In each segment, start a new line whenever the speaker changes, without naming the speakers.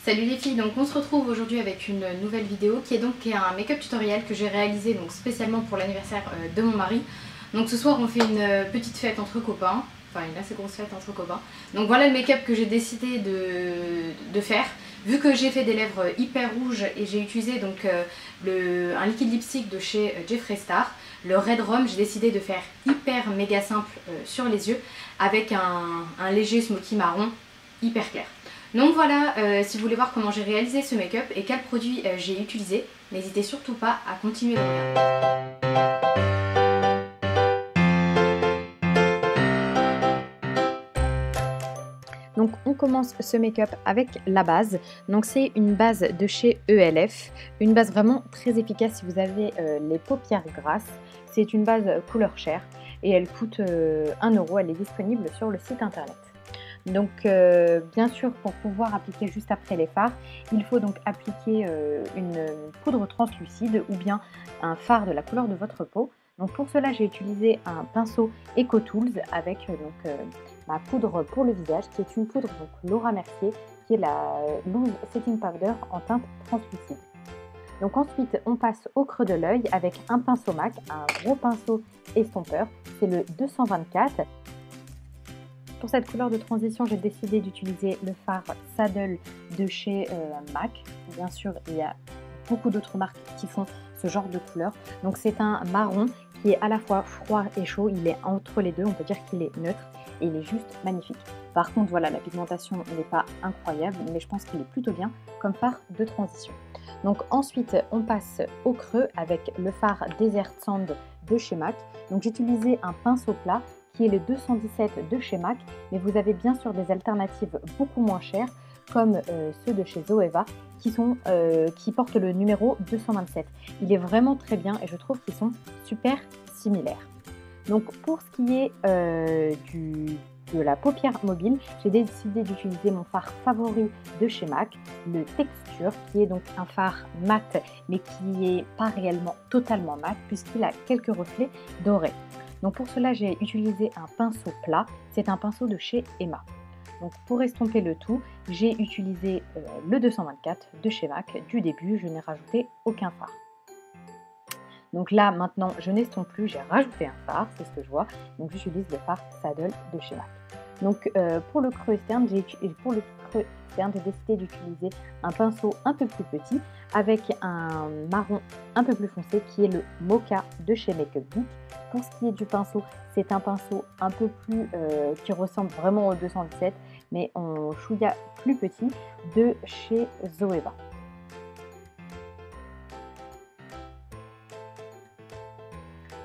Salut les filles, donc on se retrouve aujourd'hui avec une nouvelle vidéo qui est donc un make-up tutoriel que j'ai réalisé donc spécialement pour l'anniversaire de mon mari. Donc ce soir on fait une petite fête entre copains, enfin une assez grosse fête entre copains. Donc voilà le make-up que j'ai décidé de faire. Vu que j'ai fait des lèvres hyper rouges et j'ai utilisé donc un liquide lipstick de chez Jeffree Star, le Red Rum, j'ai décidé de faire hyper méga simple sur les yeux avec un léger smoky marron hyper clair. Donc voilà, si vous voulez voir comment j'ai réalisé ce make-up et quels produits j'ai utilisé, n'hésitez surtout pas à continuer de regarder. Donc on commence ce make-up avec la base. Donc c'est une base de chez ELF, une base vraiment très efficace si vous avez les paupières grasses. C'est une base couleur chair et elle coûte 1 €, elle est disponible sur le site internet. Donc bien sûr, pour pouvoir appliquer juste après les fards, il faut donc appliquer une poudre translucide ou bien un fard de la couleur de votre peau. Donc pour cela, j'ai utilisé un pinceau EcoTools avec ma poudre pour le visage, qui est une poudre donc Laura Mercier, qui est la Loose Setting Powder en teinte translucide. Donc ensuite, on passe au creux de l'œil avec un pinceau MAC, un gros pinceau estompeur, c'est le 224. Pour cette couleur de transition, j'ai décidé d'utiliser le fard Saddle de chez MAC. Bien sûr, il y a beaucoup d'autres marques qui font ce genre de couleur. Donc c'est un marron qui est à la fois froid et chaud. Il est entre les deux, on peut dire qu'il est neutre et il est juste magnifique. Par contre, voilà, la pigmentation n'est pas incroyable, mais je pense qu'il est plutôt bien comme fard de transition. Donc ensuite, on passe au creux avec le fard Desert Sand de chez MAC. Donc j'ai utilisé un pinceau plat qui est le 217 de chez MAC, mais vous avez bien sûr des alternatives beaucoup moins chères, comme ceux de chez Zoeva, qui portent le numéro 227. Il est vraiment très bien et je trouve qu'ils sont super similaires. Donc pour ce qui est de la paupière mobile, j'ai décidé d'utiliser mon fard favori de chez MAC, le Texture, qui est donc un fard mat, mais qui n'est pas réellement totalement mat, puisqu'il a quelques reflets dorés. Donc pour cela, j'ai utilisé un pinceau plat, c'est un pinceau de chez Emma. Donc pour estomper le tout, j'ai utilisé le 224 de chez MAC du début, je n'ai rajouté aucun fard. Donc là maintenant, je n'estompe plus, j'ai rajouté un fard, c'est ce que je vois. Donc j'utilise le fard Saddle de chez MAC. Donc pour le creux externe, j'ai décidé d'utiliser un pinceau un peu plus petit avec un marron un peu plus foncé qui est le Mocha de chez Make Up Geek. Pour ce qui est du pinceau, c'est un pinceau un peu plus qui ressemble vraiment au 217 mais en chouïa plus petit de chez Zoeva.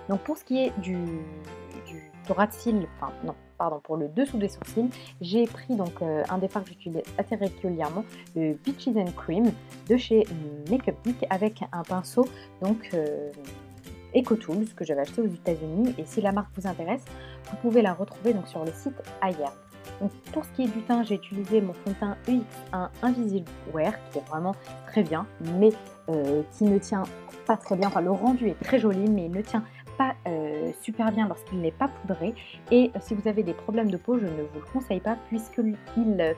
Donc pour ce qui est du ras de cils, enfin non, pardon, pour le dessous des sourcils, j'ai pris donc un des fards que j'utilise assez régulièrement, le Peaches and Cream de chez Make Up Geek avec un pinceau donc EcoTools que j'avais acheté aux États-Unis, et si la marque vous intéresse, vous pouvez la retrouver donc sur le site Ayard. Donc pour ce qui est du teint, j'ai utilisé mon fond de teint EX1 Invisible Wear qui est vraiment très bien, mais qui ne tient pas très bien. Enfin, le rendu est très joli, mais il ne tient pas super bien lorsqu'il n'est pas poudré. Et si vous avez des problèmes de peau, je ne vous le conseille pas puisqu'il ne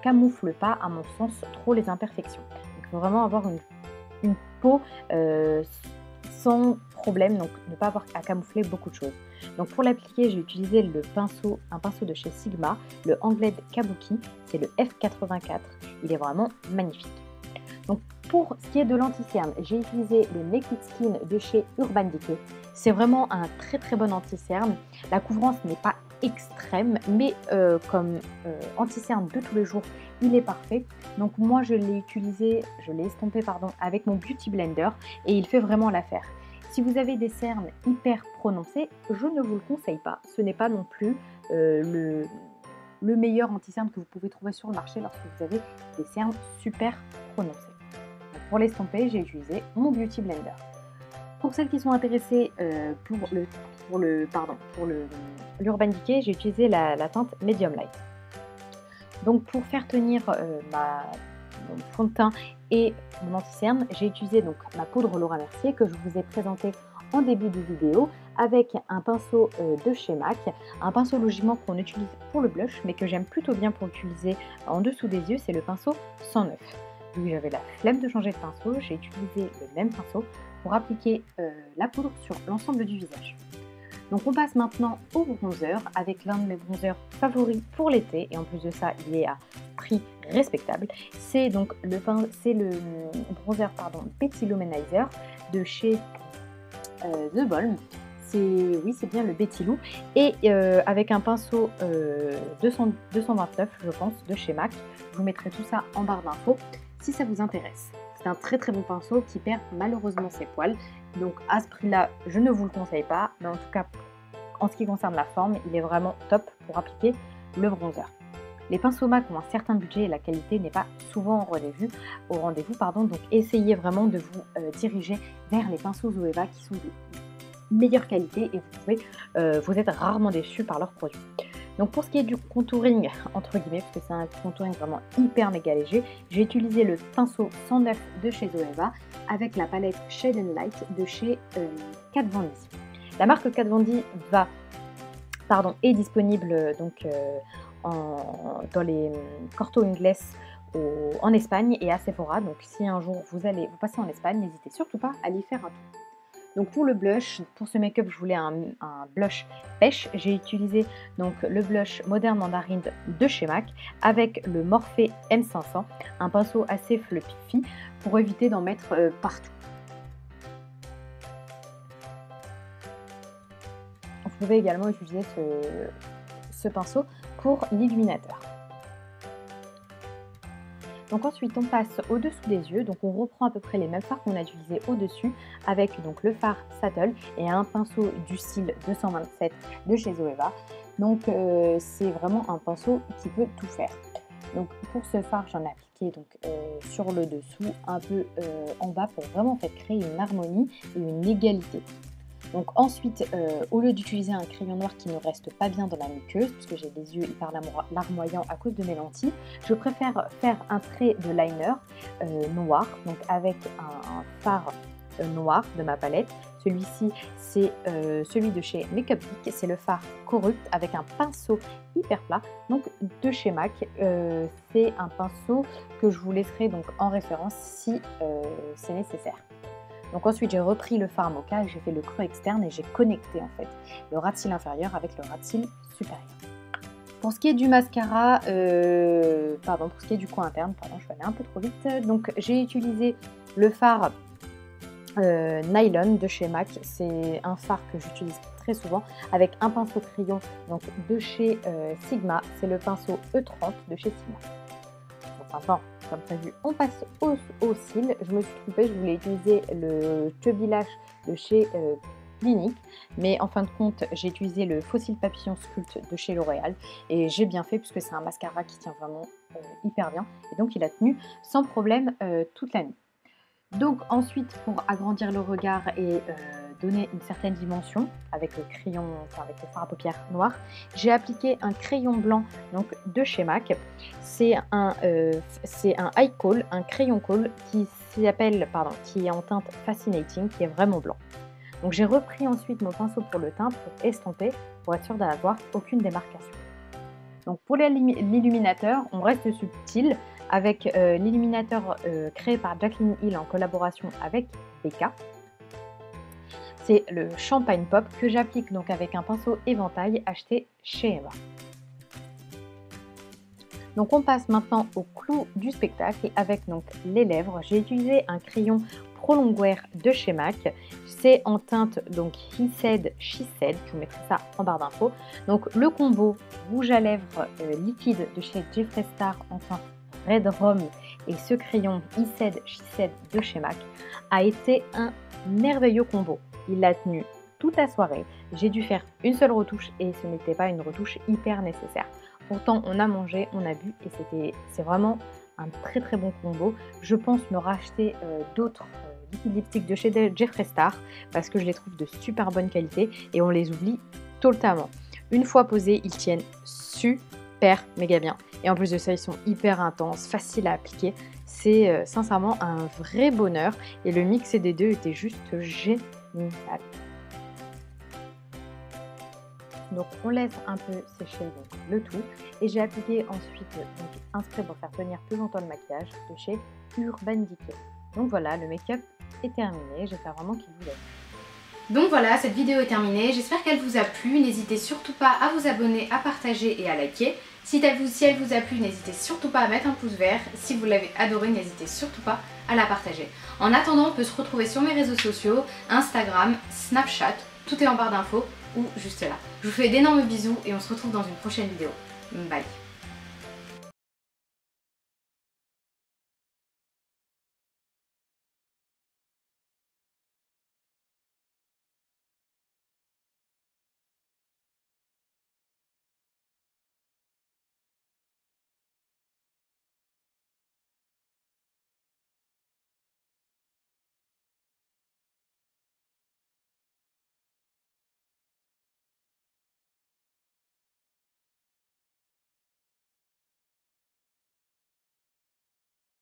camoufle pas, à mon sens, trop les imperfections. Donc il faut vraiment avoir une peau sans problème, donc ne pas avoir à camoufler beaucoup de choses. Donc pour l'appliquer, j'ai utilisé un pinceau de chez Sigma, le Anglais Kabuki, c'est le F84, il est vraiment magnifique. Donc pour ce qui est de l'anti-cerne, j'ai utilisé le Naked Skin de chez Urban Decay. C'est vraiment un très très bon anti-cerne. La couvrance n'est pas extrême, mais comme anti-cerne de tous les jours, il est parfait. Donc moi je l'ai estompé avec mon Beauty Blender et il fait vraiment l'affaire. Si vous avez des cernes hyper prononcées, je ne vous le conseille pas. Ce n'est pas non plus le meilleur anti-cerne que vous pouvez trouver sur le marché lorsque vous avez des cernes super prononcées. Donc pour l'estomper, j'ai utilisé mon Beauty Blender. Pour celles qui sont intéressées pour l'Urban Decay, j'ai utilisé la teinte Medium Light. Donc pour faire tenir mon fond de teint et mon anti-cerne, j'ai utilisé donc ma poudre Laura Mercier que je vous ai présentée en début de vidéo avec un pinceau de chez MAC, un pinceau logiquement qu'on utilise pour le blush mais que j'aime plutôt bien pour utiliser en dessous des yeux, c'est le pinceau 109. vu que j'avais la flemme de changer de pinceau, j'ai utilisé le même pinceau pour appliquer la poudre sur l'ensemble du visage. Donc on passe maintenant au bronzer avec l'un de mes bronzers favoris pour l'été, et en plus de ça il est à prix respectable. C'est donc le bronzer Betty Luminizer de chez The Balm. C'est bien le Betty Lou, et avec un pinceau 229 je pense de chez MAC. Je vous mettrai tout ça en barre d'infos si ça vous intéresse. C'est un très très bon pinceau qui perd malheureusement ses poils, donc à ce prix là je ne vous le conseille pas, mais en tout cas en ce qui concerne la forme il est vraiment top pour appliquer le bronzer. Les pinceaux MAC ont un certain budget et la qualité n'est pas souvent au rendez-vous, donc essayez vraiment de vous diriger vers les pinceaux Zoeva qui sont de meilleure qualité, et vous êtes rarement déçus par leurs produits. Donc pour ce qui est du contouring entre guillemets, parce que c'est un contouring vraiment hyper méga léger, j'ai utilisé le pinceau 109 de chez Zoeva avec la palette Shade and Light de chez Kat Von D. La marque Kat Von D est disponible dans les Corto Inglés en Espagne et à Sephora. Donc si un jour vous passez en Espagne, n'hésitez surtout pas à aller faire un tour. Donc pour le blush, pour ce make-up, je voulais un blush pêche. J'ai utilisé donc le blush Modern Mandarin de chez MAC avec le Morphe M500, un pinceau assez fluffy pour éviter d'en mettre partout. Vous pouvez également utiliser ce pinceau pour l'illuminateur. Donc ensuite on passe au-dessous des yeux, donc on reprend à peu près les mêmes fards qu'on a utilisés au-dessus avec donc le fard Saddle et un pinceau du style 227 de chez Zoeva. Donc c'est vraiment un pinceau qui peut tout faire. Donc pour ce fard j'en ai appliqué sur le dessous, un peu en bas pour vraiment créer une harmonie et une égalité. Donc ensuite, au lieu d'utiliser un crayon noir qui ne reste pas bien dans la muqueuse, puisque j'ai les yeux hyper larmoyants à cause de mes lentilles, je préfère faire un trait de liner noir, donc avec un fard noir de ma palette. Celui-ci, c'est celui de chez Makeup Geek, c'est le fard Corrupt avec un pinceau hyper plat, donc de chez MAC. C'est un pinceau que je vous laisserai donc en référence si c'est nécessaire. Donc ensuite j'ai repris le fard Mocha et j'ai fait le creux externe et j'ai connecté en fait le ras de cils inférieur avec le ras de cils supérieur. Pour ce qui est du mascara, pour ce qui est du coin interne, je vais aller un peu trop vite. Donc j'ai utilisé le fard Nylon de chez MAC. C'est un fard que j'utilise très souvent avec un pinceau crayon donc de chez Sigma. C'est le pinceau E30 de chez Sigma. Donc maintenant, comme prévu, on passe aux cils. Je me suis trompée, je voulais utiliser le Chubby Lash de chez Clinique, mais en fin de compte, j'ai utilisé le Fossil Papillon Sculpt de chez L'Oréal et j'ai bien fait puisque c'est un mascara qui tient vraiment hyper bien et donc il a tenu sans problème toute la nuit. Donc ensuite, pour agrandir le regard et donner une certaine dimension avec le crayon, avec le fard à paupières noir, j'ai appliqué un crayon blanc donc de chez MAC. C'est un eye kohl, un crayon kohl qui est en teinte Fascinating, qui est vraiment blanc. Donc j'ai repris ensuite mon pinceau pour le teint pour estomper, pour être sûr d'avoir aucune démarcation. Donc pour l'illuminateur, on reste subtil avec l'illuminateur créé par Jacqueline Hill en collaboration avec Becca. C'est le Champagne Pop que j'applique donc avec un pinceau éventail acheté chez Eva. Donc on passe maintenant au clou du spectacle avec donc les lèvres. J'ai utilisé un crayon Prolongwear de chez MAC. C'est en teinte donc He Said, She Said. Je vous mettrai ça en barre d'infos. Donc le combo rouge à lèvres liquide de chez Jeffree Star en teinte Red Rum et ce crayon He Said, She Said de chez MAC a été un merveilleux combo. Il a tenu toute la soirée. J'ai dû faire une seule retouche et ce n'était pas une retouche hyper nécessaire. Pourtant, on a mangé, on a bu et c'est vraiment un très très bon combo. Je pense me racheter d'autres liquid lipsticks de chez Jeffree Star parce que je les trouve de super bonne qualité et on les oublie totalement. Une fois posés, ils tiennent super méga bien. Et en plus de ça, ils sont hyper intenses, faciles à appliquer. C'est sincèrement un vrai bonheur et le mix des deux était juste génial. Donc on laisse un peu sécher donc, le tout et j'ai appliqué ensuite donc, un spray pour faire tenir plus longtemps le maquillage de chez Urban Decay. Donc voilà, le make-up est terminé, j'espère vraiment qu'il vous a plu.
Donc voilà, cette vidéo est terminée, j'espère qu'elle vous a plu, n'hésitez surtout pas à vous abonner, à partager et à liker. Si elle vous a plu, n'hésitez surtout pas à mettre un pouce vert, si vous l'avez adoré, n'hésitez surtout pas à la partager. En attendant, on peut se retrouver sur mes réseaux sociaux, Instagram, Snapchat, tout est en barre d'infos ou juste là. Je vous fais d'énormes bisous et on se retrouve dans une prochaine vidéo. Bye.